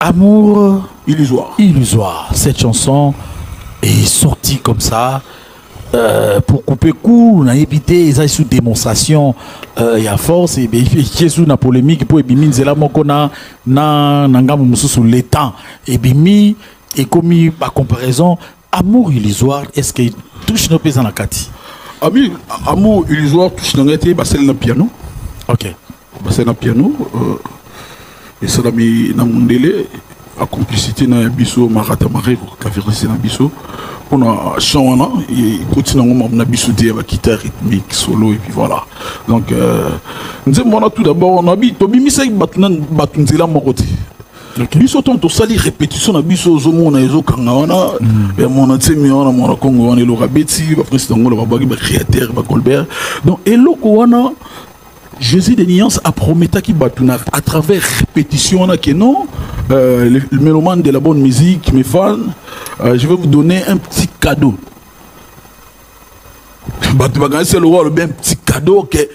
Amour Illusoire. illusoire. Cette chanson est sortie comme ça. Pour couper court, on a évité ça sous démonstration. Il y a force et bien sous la polémique pour ébimi zela moko na ngamu musu sous l'étang ébimi et commis par comparaison amour illusoire est-ce qu'il touche nos paysans la kati. Ami, amour illusoire touche dans l'été, bah c'est le piano. Ok. Bah c'est le piano. Et ça mis dans mon délai à complicité na biso marata maré ka vérifier na biso on a chanwana et continuellement on a biso des guitare rythmique solo et puis voilà donc nous on a tout d'abord on a bi to bimi sai batunzela mokoti biso to sali répétition na biso zo mona ezo kanga wana et mona tsemi wana mona kongo wana lo rabeti ba président ngolo ba ba créateur ba Colbert donc eloko wana Jésus de Nuance a promis qui batuna à travers répétition là que non le mélomane de la bonne musique mes fans je vais vous donner un petit cadeau c'est le rôle bien petit cadeau que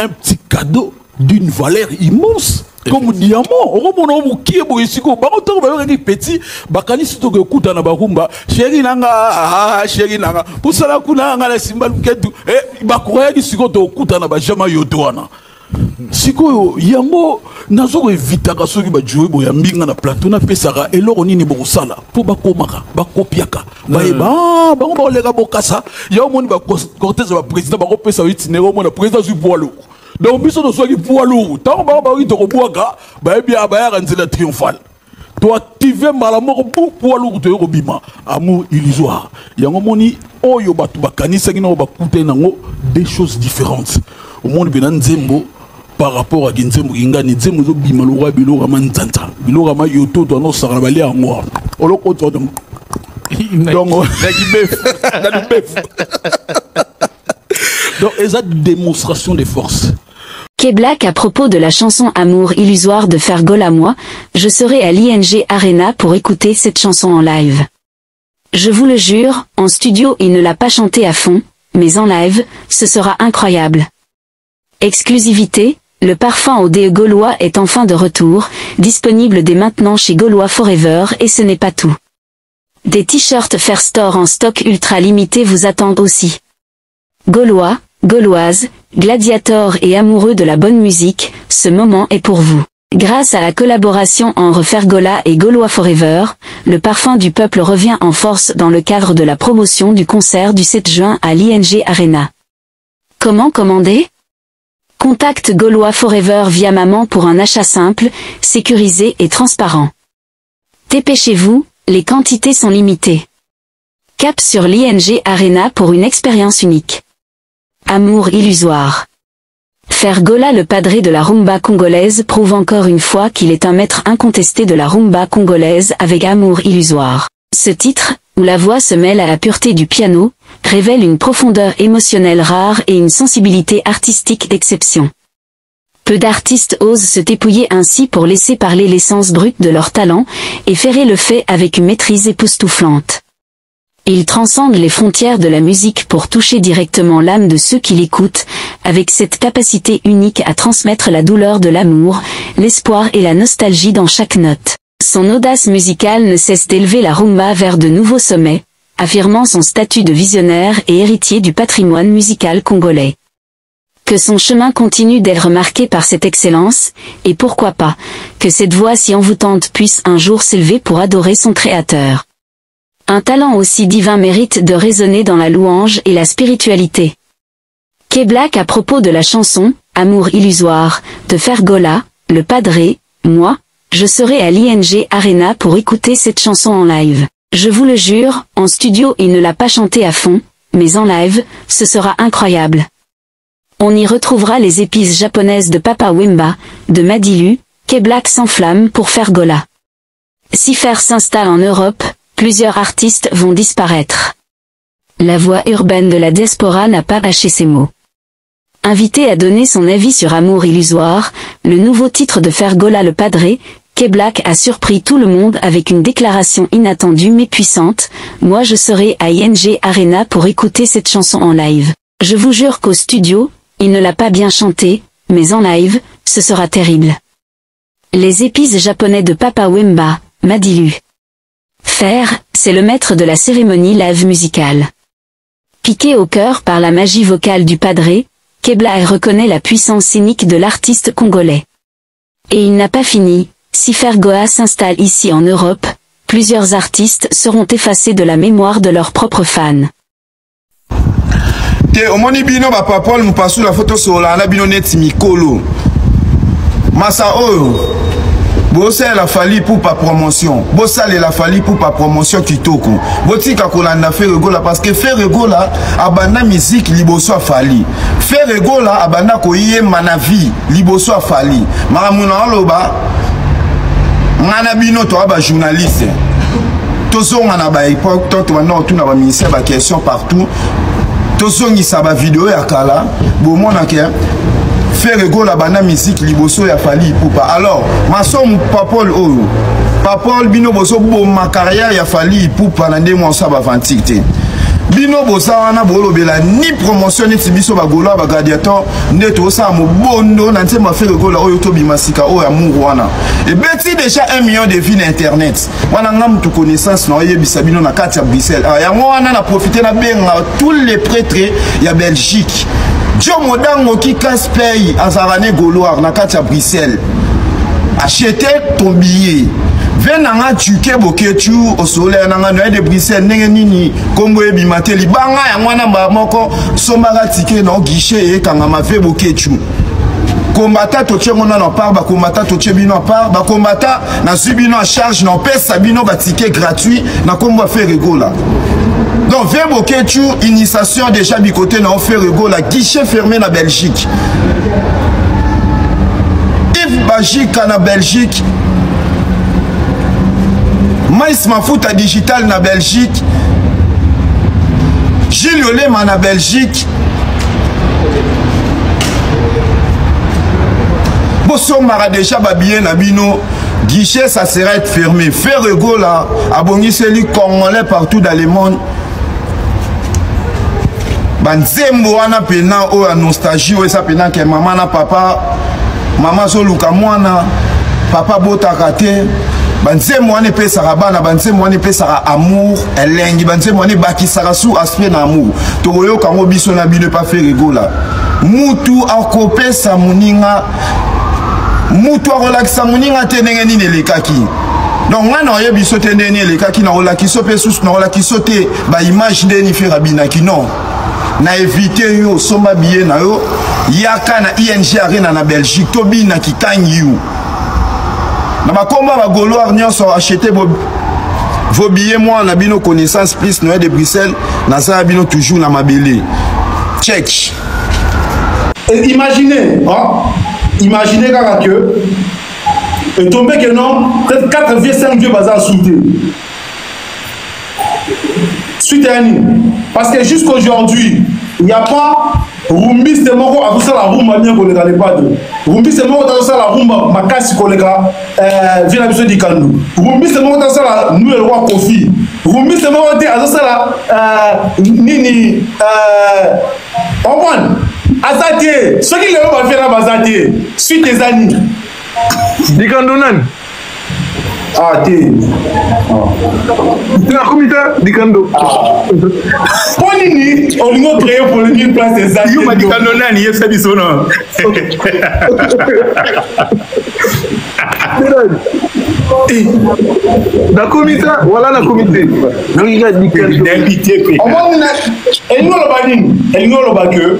un petit cadeau d'une valeur immense comme diamant au qui est beau ici ko petit bakani sito ke kuta na bakumba chéri nanga pour cela kuna ngala simbal ketu bakoya ki siko to kuta na ba jama yotwana siko yango nazo evita ka soki ba jouer boya mbinga na plateau na pesaka eloko nini bokosala po bakomaka bakopiaka ba ba lega bokasa ya omoni ba cortège ba président ba kopesa itinero mo na président du poilo. Donc, biso no soki poids lourd. Tant ba ba to boaka, ba bien ba ya nzela triomphal. To activer mbala moko poids lourd to bima. Amour illusoire. Yango moni oyo batu bakanisa kina ba kute nango des choses différentes. Au monde benan nzembo par rapport à nzembo ngani nzembo zo bima lo roi bilo rama nzanta. Bilo rama yoto to no sarabali ango. Oloko to donc donc, ils ont une démonstration de force. K-Black à propos de la chanson Amour illusoire de Fergol à moi, je serai à l'ING Arena pour écouter cette chanson en live. Je vous le jure, en studio il ne l'a pas chantée à fond, mais en live, ce sera incroyable. Exclusivité, le parfum au DE gaulois est enfin de retour, disponible dès maintenant chez Gaulois Forever et ce n'est pas tout. Des t-shirts Fair Store en stock ultra limité vous attendent aussi. Gaulois, Gauloises, gladiateurs et amoureux de la bonne musique, ce moment est pour vous. Grâce à la collaboration entre Fergola et Gaulois Forever, le parfum du peuple revient en force dans le cadre de la promotion du concert du 7 juin à l'ING Arena. Comment commander? Contacte Gaulois Forever via Maman pour un achat simple, sécurisé et transparent. Dépêchez-vous, les quantités sont limitées. Cap sur l'ING Arena pour une expérience unique. Amour illusoire. Fergola le padré de la rumba congolaise prouve encore une fois qu'il est un maître incontesté de la rumba congolaise avec Amour illusoire. Ce titre, où la voix se mêle à la pureté du piano, révèle une profondeur émotionnelle rare et une sensibilité artistique d'exception. Peu d'artistes osent se dépouiller ainsi pour laisser parler l'essence brute de leur talent, et ferrer le fait avec une maîtrise époustouflante. Il transcende les frontières de la musique pour toucher directement l'âme de ceux qui l'écoutent, avec cette capacité unique à transmettre la douleur de l'amour, l'espoir et la nostalgie dans chaque note. Son audace musicale ne cesse d'élever la rumba vers de nouveaux sommets, affirmant son statut de visionnaire et héritier du patrimoine musical congolais. Que son chemin continue d'être marqué par cette excellence, et pourquoi pas, que cette voix si envoûtante puisse un jour s'élever pour adorer son créateur. Un talent aussi divin mérite de résonner dans la louange et la spiritualité. K-Black à propos de la chanson « Amour illusoire » de Fergola, le padré, moi, je serai à l'ING Arena pour écouter cette chanson en live. Je vous le jure, en studio il ne l'a pas chantée à fond, mais en live, ce sera incroyable. On y retrouvera les épices japonaises de Papa Wemba, de Madilu, K-Black s'enflamme pour Fergola. Si Fer s'installe en Europe, plusieurs artistes vont disparaître. La voix urbaine de la diaspora n'a pas lâché ses mots. Invité à donner son avis sur Amour illusoire, le nouveau titre de Fergola le padré, K-Black a surpris tout le monde avec une déclaration inattendue mais puissante. Moi je serai à ING Arena pour écouter cette chanson en live. Je vous jure qu'au studio, il ne l'a pas bien chantée, mais en live, ce sera terrible. Les épices japonais de Papa Wemba, Madilu. Fer, c'est le maître de la cérémonie live musicale. Piqué au cœur par la magie vocale du padré, Kebla reconnaît la puissance scénique de l'artiste congolais. Et il n'a pas fini, si Fergoa s'installe ici en Europe, plusieurs artistes seront effacés de la mémoire de leurs propres fans. Omoni bino ba papol mupasu la photo sola na bino neti mikolo. Masa oyo. Bossa la fali pour pas promotion. Bossa la fali pour pas promotion kitoko. Botika kolanda faire regola parce que faire regola abanda musique liboso fali. Faire regola abanda koye manavi liboso fali. Maramuna loba ngana bino to aba journaliste. Tozo ngana ba époque to maintenant tout na ba ministère ba question partout. Tozongi saba vidéo ya kala bomona ke faire regola bana musique liboso ya fali poupa. Alors masom papol oyo papol bino boso bo ma carrière ya fali poupa na ndemo saba vantique bino bosa wana bolobela ni promotion ni tibiso ba gola ba gladiator ndeto sa mo bondo na ntima faire regola oyo to bimasika oyo ya mungu wana et beti déjà 1 million de vues na internet wana ngam tu connaissance na yebisa bino na kati ya Bruxelles ya wana na profiter na benga tous les prêtres ya Belgique Joe Modango qui casse paye en Sarane Gauloir na kati ya Bruxelles acheter ton billet venanga tuke boketu au soleil nanga no de Bruxelles ndenge nini Congo e bimateli banga ya mwana moko sombara tike na guichet e kanga mave boketu combattant to tchengona na part ba combattant to tchebino na part ba combattant na subino en charge na pesa bino ba ticket gratuit na kombo faire rigola. Donc vers boketu initiation déjà du côté na faire rigola guichet fermé na Belgique. Yves Bajika na Belgique. Mais Mafuta digital na Belgique. Gilles Olema na Belgique. Bosso mara déjà babien na bino. Guichet ça sera être fermé. Faire ego là. Abongi celui congolais partout dans le monde. Banzembo wana pena o nostalgie o esa pena ke maman na papa. Maman so luka mwana. Papa bota kate. Banzembo wane pesa bana banzembo wane pesa amour elengi banzembo wane bakisaka sous aspect na amour toyo kango biso na bino pas faire rigola mutu akopesa muninga mutu akolakisa muninga tenenge nini lekaki donc ngana oye biso tenenge lekaki na olakiso pe sous na olakiso te ba image ndeni faire binaki non na éviter yo somba bien na yo yaka na ING arena na Belgique to bina kikangi you. Na makomba ba Gaulois nyonso acheter vos billets moi na bino connaissance plus Noël de Bruxelles na ça bino toujours na mabele check. Imaginez imaginez que et tomber que non peut-être 4 vieux 5 vieux bazar souté suite à parce que jusqu'aujourd'hui il n'y a pas Rumbi c'est moko à tout ça la rumba bien qu'on est dans les pas de Rumbi c'est moko dans ça la rumba makasi kolega vient la di Kandu Rumbi c'est moko dans ça la nouvelle roi Kofi Rumbi c'est moko dans ça la nini on Azati ce qui le va faire Azati suite des années di Kandu nan ah t'es la comité di Kandu Ponini on lui a créé pour une place des années yo di Kandu nan y est biso non la comité voilà la comité donc il a dit que d'invité on va elle nous le bas que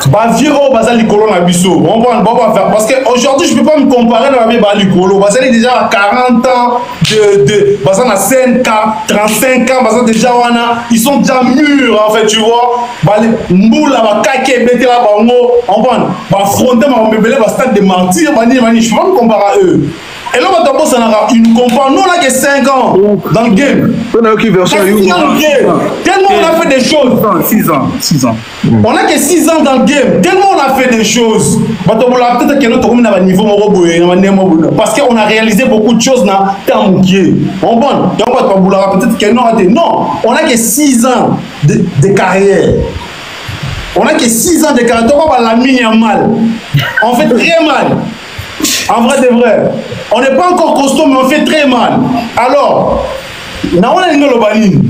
Bavier au bazar Licolo na biso. On va faire parce que aujourd'hui je peux pas me comparer avec bazar Licolo. Bazar est déjà à 40 ans de bazar na 5 ans, 35 ans, bazar déjà wana, ils sont déjà mûrs en fait, tu vois. Mboula ba kake bete la bango, on va affronter ma bébé ba stade de mentir, je peux pas me comparer à eux. Et là, on a une compagnie. Nous, on a que 5 ans dans le game. On a qui version tellement on a fait des choses. 6 ans. On a que 6 ans dans le game. Tellement on a fait des choses. Peut-être que notre commune a un niveau parce qu'on a réalisé beaucoup de choses dans le temps. On peut-être que non, on a que 6 ans de carrière. On a que 6 ans de carrière. On va la mine mal. On fait très mal. En vrai de vrai. On n'est pas encore costaud, mais on fait très mal. Alors, imagine aujourd'hui.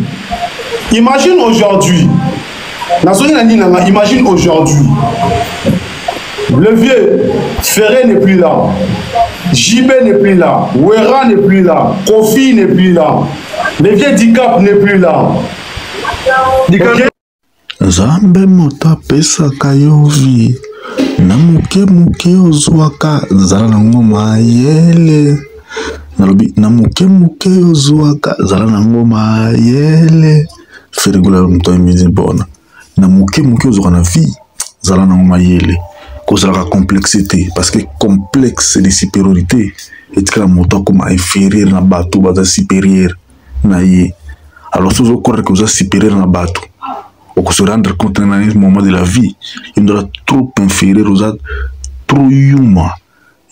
Imagine aujourd'hui. Le vieux Ferré n'est plus là. JB n'est plus là. Wera n'est plus là. Kofi n'est plus là. Le vieux Dicap n'est plus là. Zambe mota pesa kayovi na muke ozwaka zala nango mayele nalobi na muke ozwaka zala nango mayele ferigula mto mizi bona na muke ozwaka na vie zala nango mayele kozala complexité parce que complexe de supériorité et la moto comme inférieur na bateau baza supérieur na ye alors si vous croyez que vous êtes supérieur na bateau on se rendre compte dans un moment de la vie il doit trop inférieur aux autres trop humain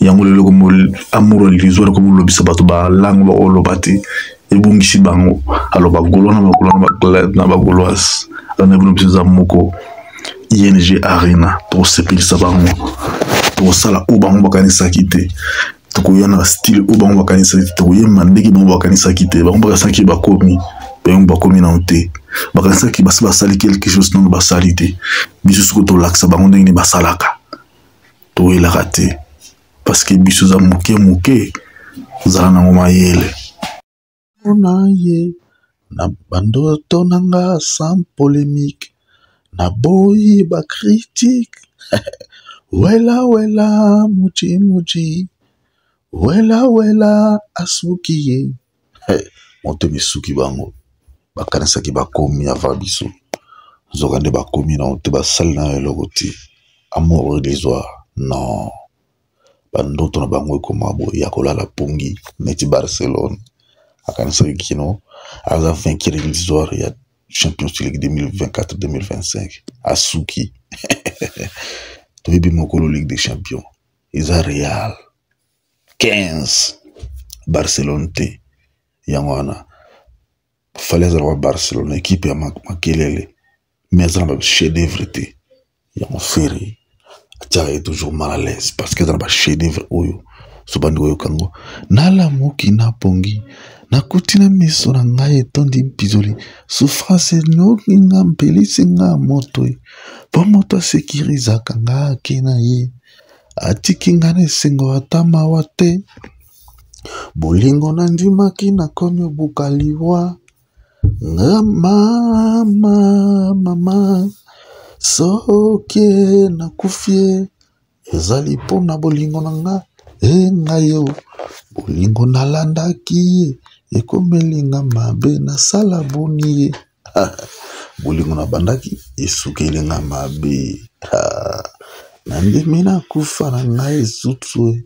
yango le comme amour l'histoire comme le bisabato ba langue ba olobati e bungisi bango alors ba golona na ba goloas on est venu bisaza moko ING Arena to sepelisa bango to sala o bango bakanisa kite to koyana style o bango bakanisa kite to yema ndeki bango bakanisa kite bango bakasaki bakomi bakomi na ote bakanisa ki basali quelque chose non basalite biso suko to laksa bango ndenge ni basalaka to elaka te parce que biso za muke zala na ngoma yele ona ye na bando tonanga sans polémique na boy ba critique wela muchi wela asuki monte misuki bango bakanisa ki bakomi ava biso zokande bakomi na te basali na eloko te amour désir non bandoto na bango ekoma boye ya kolala pongi neti Barcelone akanisa kino aza vainqueur l'histoire ya Champions League 2024-2025 asuki toyebi mokolo Ligue des Champions eza Real 15 Barcelone te yango wana fallait avoir Barcelone équipe ya makelele mais ça n'a pas chef d'œuvre te yango Ferry atia est toujours mal à l'aise parce que dans ba chef d'œuvre oyo so bandi oyo kango nala moki na pongi nakuti na miso na ngai etondi mpizoli souffrance nyoki nga mpelisi nga moto po moto asekirizaka nga ake na ye atiki nga na esengo ata mawa te bolingo na ndimaki nakomi obuka liwa nga mama soki nakufie ezali mpona bolingo na nga ngai yo bolingo nalandaki ekomelinga mabe nasala boni ye bolingo nabandaki esukelinga mabe nandimi nakufa na ngai esutu